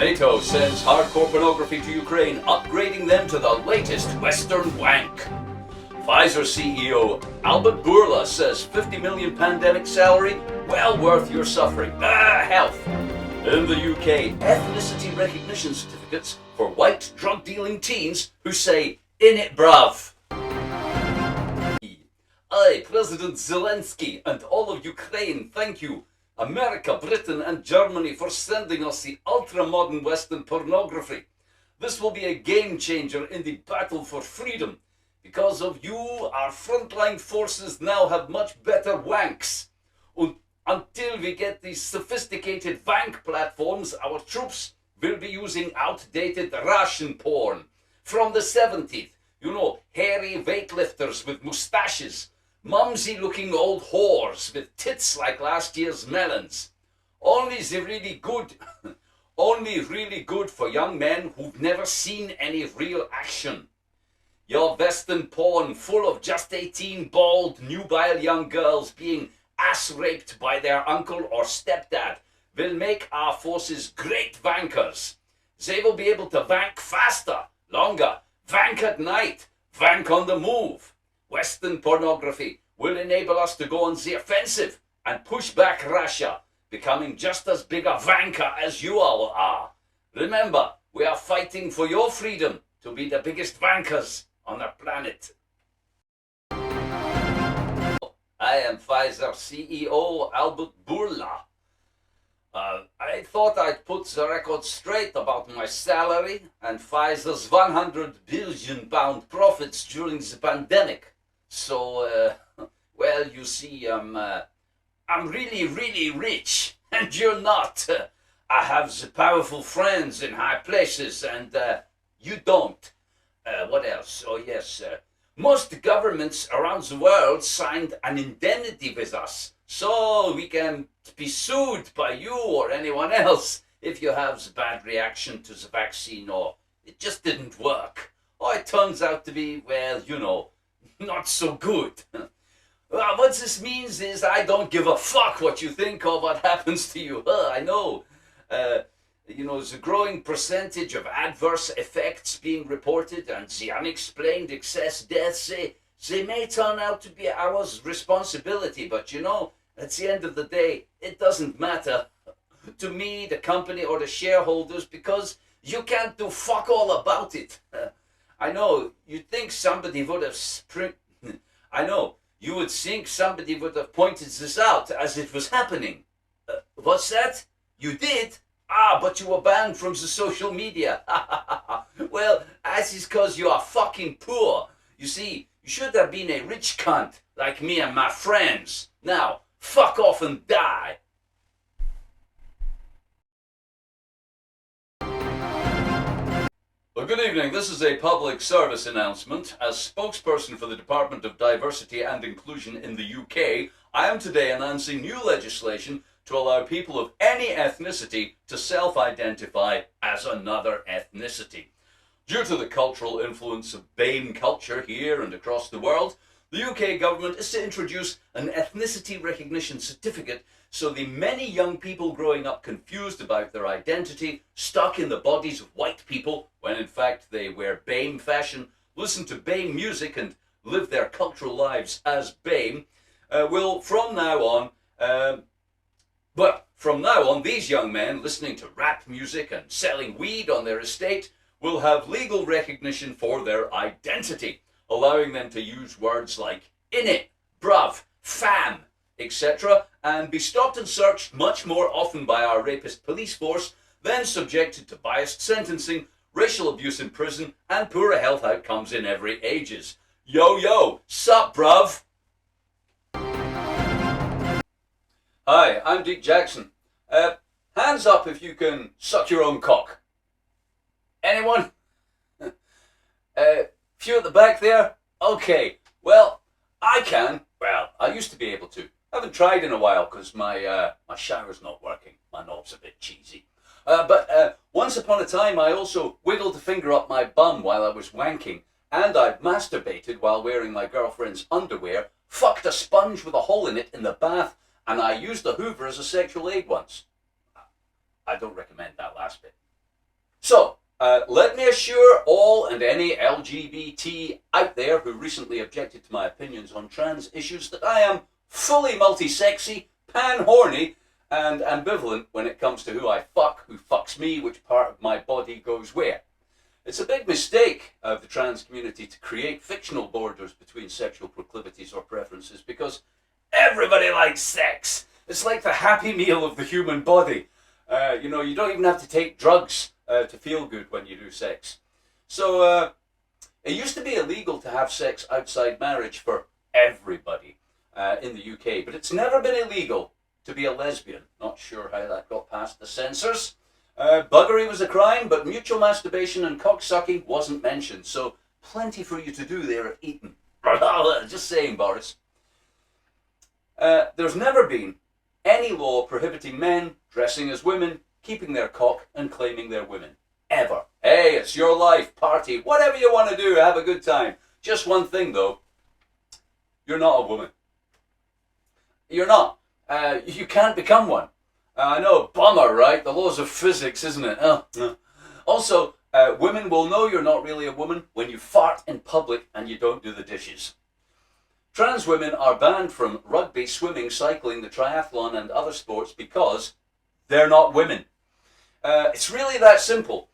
NATO sends hardcore pornography to Ukraine, upgrading them to the latest Western wank. Pfizer CEO Albert Bourla says 50 million pandemic salary, well worth your suffering. Health. In the UK, ethnicity recognition certificates for white drug-dealing teens who say, "In it, bruv." I, President Zelensky, and all of Ukraine, thank you, America, Britain, and Germany, for sending us the ultra-modern Western pornography. This will be a game changer in the battle for freedom. Because of you, our frontline forces now have much better wanks. Until we get these sophisticated wank platforms, our troops will be using outdated ration porn from the 70s. You know, hairy weightlifters with moustaches, mumsy-looking old whores with tits like last year's melons. Only really good for young men who've never seen any real action. Your Western porn full of just 18 bald, nubile young girls being ass-raped by their uncle or stepdad will make our forces great wankers. They will be able to wank faster, longer, wank at night, wank on the move. Western pornography will enable us to go on the offensive and push back Russia, becoming just as big a wanker as you all are. Remember, we are fighting for your freedom to be the biggest wankers on the planet. I am Pfizer CEO Albert Bourla. I thought I'd put the record straight about my salary and Pfizer's £100 billion profits during the pandemic. So, well, you see, I'm really, really rich, and you're not. I have the powerful friends in high places, and you don't. What else? Oh, yes. Most governments around the world signed an indemnity with us, so we can be sued by you or anyone else if you have the bad reaction to the vaccine or it just didn't work. Or it turns out to be, well, you know, not so good. Well, what this means is I don't give a fuck what you think or what happens to you. I know. You know, the growing percentage of adverse effects being reported and the unexplained excess deaths, they may turn out to be our responsibility, but you know, at the end of the day, it doesn't matter to me, the company, or the shareholders, because you can't do fuck all about it. I know, you'd think somebody would have I know, you would think somebody would have pointed this out as it was happening. What's that? You did? But you were banned from the social media. Well, that is because you are fucking poor. You see, you should have been a rich cunt like me and my friends. Now, fuck off and die. Well, good evening. This is a public service announcement. As spokesperson for the Department of Diversity and Inclusion in the UK, I am today announcing new legislation to allow people of any ethnicity to self-identify as another ethnicity. Due to the cultural influence of BAME culture here and across the world, the UK government is to introduce an ethnicity recognition certificate so the many young people growing up confused about their identity, stuck in the bodies of white people, when in fact they wear BAME fashion, listen to BAME music and live their cultural lives as BAME, will from now on, these young men listening to rap music and selling weed on their estate will have legal recognition for their identity, allowing them to use words like innit, bruv, fam, etc., and be stopped and searched much more often by our rapist police force than subjected to biased sentencing, racial abuse in prison, and poorer health outcomes in every ages. Yo, yo, sup, bruv? Hi, I'm Deek Jackson. Hands up if you can suck your own cock. Anyone? Few at the back there? Okay, well, I can. Well, I used to be able to. I haven't tried in a while because my shower's not working. My knob's a bit cheesy. But once upon a time, I also wiggled a finger up my bum while I was wanking, and I masturbated while wearing my girlfriend's underwear, fucked a sponge with a hole in it in the bath, and I used a Hoover as a sexual aid once. I don't recommend that last bit. So, let me assure all and any LGBT out there who recently objected to my opinions on trans issues that I am fully multi-sexy, pan-horny, and ambivalent when it comes to who I fuck, who fucks me, which part of my body goes where. It's a big mistake of the trans community to create fictional borders between sexual proclivities or preferences because everybody likes sex. It's like the happy meal of the human body. You don't even have to take drugs to feel good when you do sex. So it used to be illegal to have sex outside marriage for everybody in the UK, but it's never been illegal to be a lesbian. Not sure how that got past the censors. Buggery was a crime, but mutual masturbation and cocksucking wasn't mentioned, so plenty for you to do there at Eton. Just saying, Boris. There's never been any law prohibiting men dressing as women, keeping their cock and claiming they're women. Ever. Hey, it's your life, party, whatever you want to do, have a good time. Just one thing though, you're not a woman. You're not. You can't become one. I know, bummer, right? The laws of physics, isn't it? Also, women will know you're not really a woman when you fart in public and you don't do the dishes. Trans women are banned from rugby, swimming, cycling, the triathlon and other sports because they're not women. It's really that simple.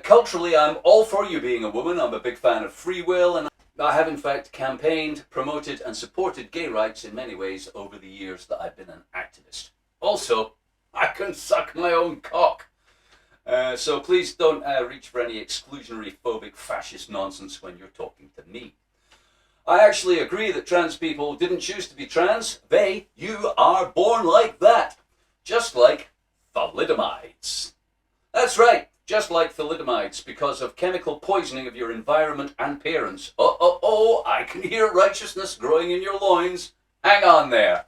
Culturally, I'm all for you being a woman. I'm a big fan of free will, and I have in fact campaigned, promoted and supported gay rights in many ways over the years that I've been an activist. Also, I can suck my own cock. So please don't reach for any exclusionary phobic fascist nonsense when you're talking to me. I actually agree that trans people didn't choose to be trans. You are born like that. Just like thalidomides. That's right, just like thalidomides, because of chemical poisoning of your environment and parents. I can hear righteousness growing in your loins. Hang on there.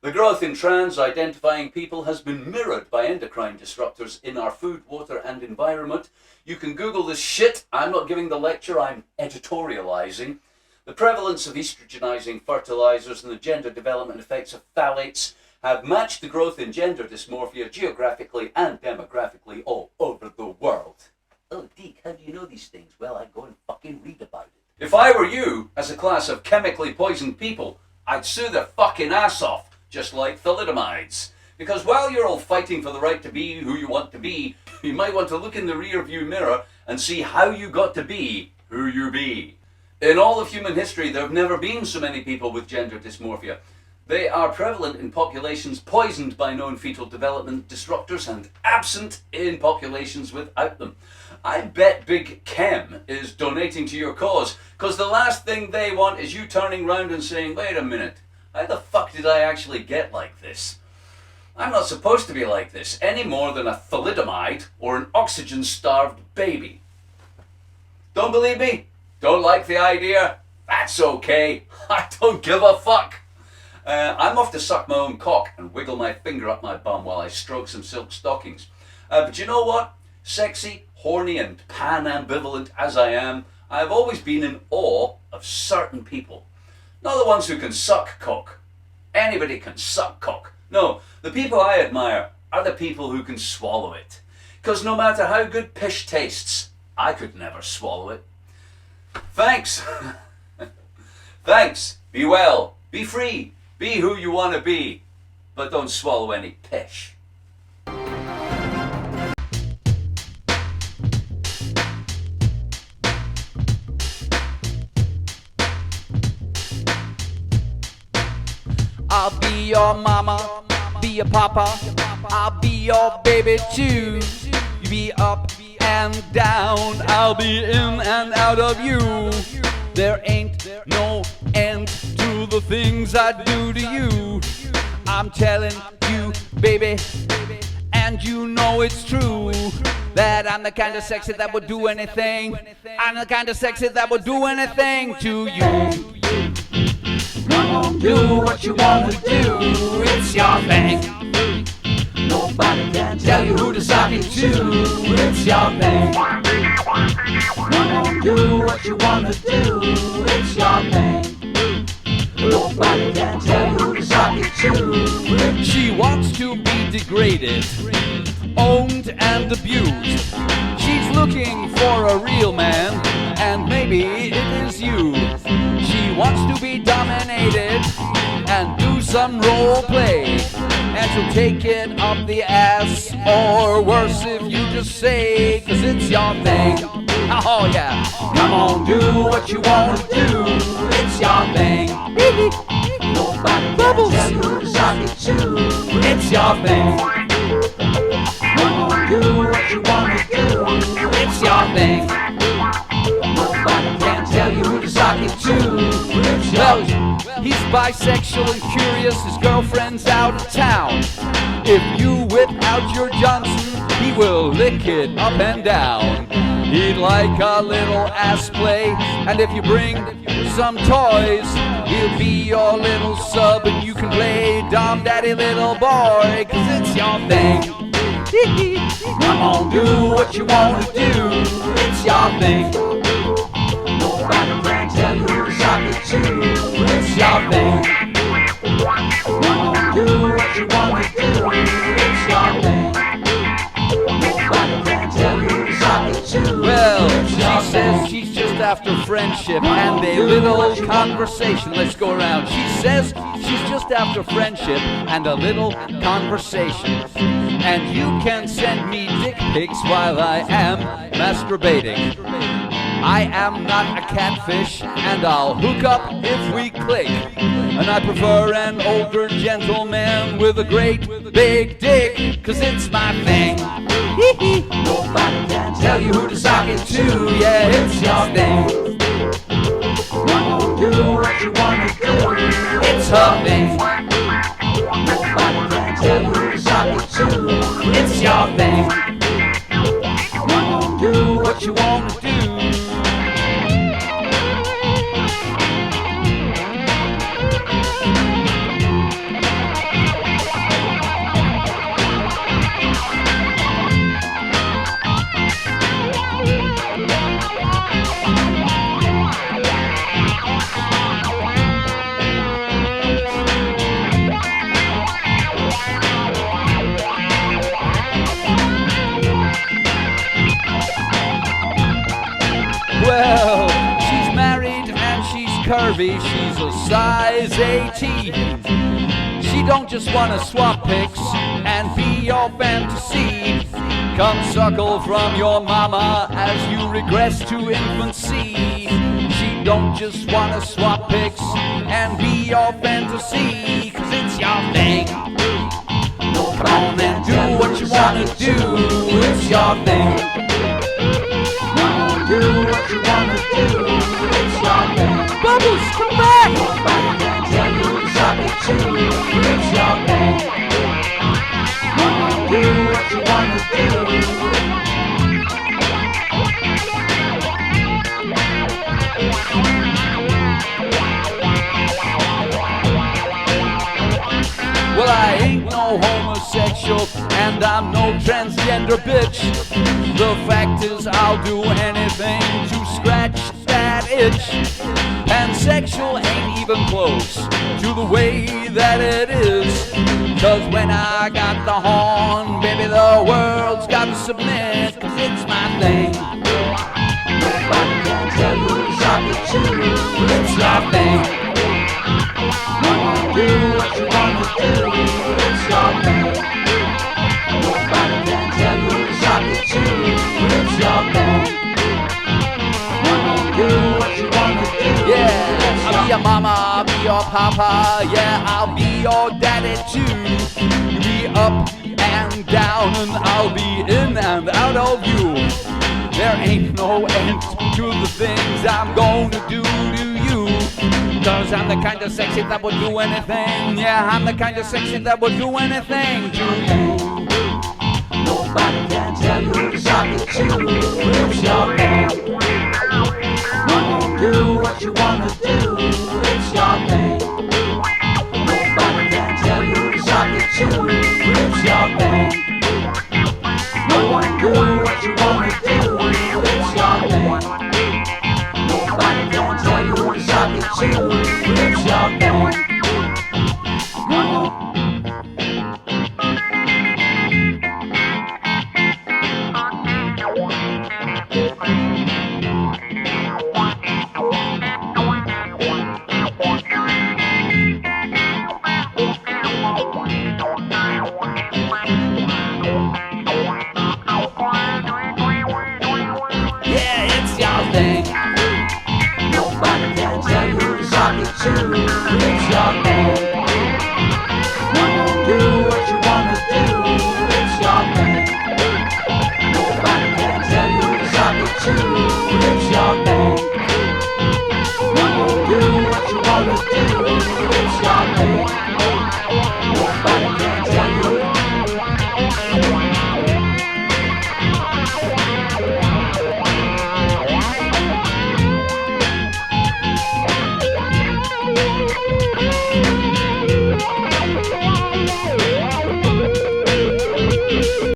The growth in trans-identifying people has been mirrored by endocrine disruptors in our food, water and environment. You can Google this shit. I'm not giving the lecture, I'm editorializing. The prevalence of estrogenizing fertilizers and the gender development effects of phthalates have matched the growth in gender dysmorphia geographically and demographically all over the world. Oh, Deek, how do you know these things? Well, I'd go and fucking read about it. If I were you, as a class of chemically poisoned people, I'd sue their fucking ass off, just like thalidomides. Because while you're all fighting for the right to be who you want to be, you might want to look in the rear view mirror and see how you got to be who you be. In all of human history, there have never been so many people with gender dysmorphia. They are prevalent in populations poisoned by known fetal development disruptors and absent in populations without them. I bet Big Chem is donating to your cause, because the last thing they want is you turning round and saying, wait a minute, how the fuck did I actually get like this? I'm not supposed to be like this any more than a thalidomide or an oxygen-starved baby. Don't believe me? Don't like the idea? That's okay. I don't give a fuck. I'm off to suck my own cock and wiggle my finger up my bum while I stroke some silk stockings. But you know what? Sexy, horny and pan-ambivalent as I am, I've always been in awe of certain people. Not the ones who can suck cock. Anybody can suck cock. No, the people I admire are the people who can swallow it. Because no matter how good pish tastes, I could never swallow it. Thanks. Thanks. Be well. Be free. Be who you want to be. But don't swallow any pish. I'll be your mama, be your papa, I'll be your baby too. You be up and down, I'll be in and out of you. There ain't no end to the things I do to you. I'm telling you, baby, and you know it's true, that I'm the kind of sexy that would do anything. I'm the kind of sexy that would do anything to you. Come on, do what you wanna do, it's your thing. Nobody can tell you who to suck it to, it's your thing. Come on, do what you wanna do, it's your thing. Nobody can tell you who to suck it to. She wants to be degraded, owned and abused. She's looking for a real man, and maybe it is you. She wants to be dominated and do some role play, and she'll take it up the ass, or worse if you just say, 'cause it's your thing. Oh yeah, come on, do what you want to do. It's your thing. Nobody can tell you who to suck it to. It's your thing. Come on, do what you want to do. It's your thing. Nobody can tell you who to suck it to. It's your thing. He's bisexual and curious, his girlfriend's out of town. If you whip out your Johnson, he will lick it up and down. He'd like a little ass play, and if you bring some toys, he'll be your little sub, and you can play Dom Daddy Little Boy, 'cause it's your thing. Come on, do what you want to do. It's your thing. Nobody can tell you who to suck it to. It's your thing. Come on, do what you want to do. It's your thing. Nobody can tell you who to suck it to. Well, she says she's just after friendship and a little conversation. Let's go around. She says she's just after friendship and a little conversation. And you can send me dick pics while I am masturbating. I am not a catfish, and I'll hook up if we click. And I prefer an older gentleman with a great big dick, 'cause it's my thing. Nobody can tell you who to suck it to. Yeah, it's your thing. Come on, do what you want to do. It's her thing. Nobody can tell you who to suck it to. It's your thing. Come on, do what you want to do. Well, she's married and she's curvy, she's a size 18. She don't just wanna swap pics and be your fantasy. Come suckle from your mama as you regress to infancy. She don't just wanna swap pics and be your fantasy, 'cause it's your thing. Come on and do what you wanna do. It's your thing. Do what you wanna do. It's your thing. Bubbles, come back. Nobody can tell you who to suck it to. It's your thing. Come on, do what you wanna do. Well, I ain't no homosexual, and I'm no transgender bitch. The fact is, I'll do anything to scratch that itch. Pansexual ain't even close to the way that it is. 'Cause when I got the horn, baby, the world's got to submit, 'cause it's my thing. Nobody can tell you who to suck it to. It's your thing. Come on, do what you wanna do. It's your thing. Nobody can tell you who to suck it to. It's your thing. Come on, do what you wanna do. Yeah, I'll be your mama, I'll be your papa. Yeah, I'll be your daddy too. You be up and down, and I'll be in and out of you. There ain't no end to the things I'm gonna do to you. 'Cause I'm the kind of sexy that would do anything. Yeah, I'm the kind of sexy that would do anything to you. Nobody can tell you who to suck it to. It's your thing. Come on, do what you wanna do. It's your thing. Nobody can tell you who to suck it to. It's your thing. No one do what you wanna do.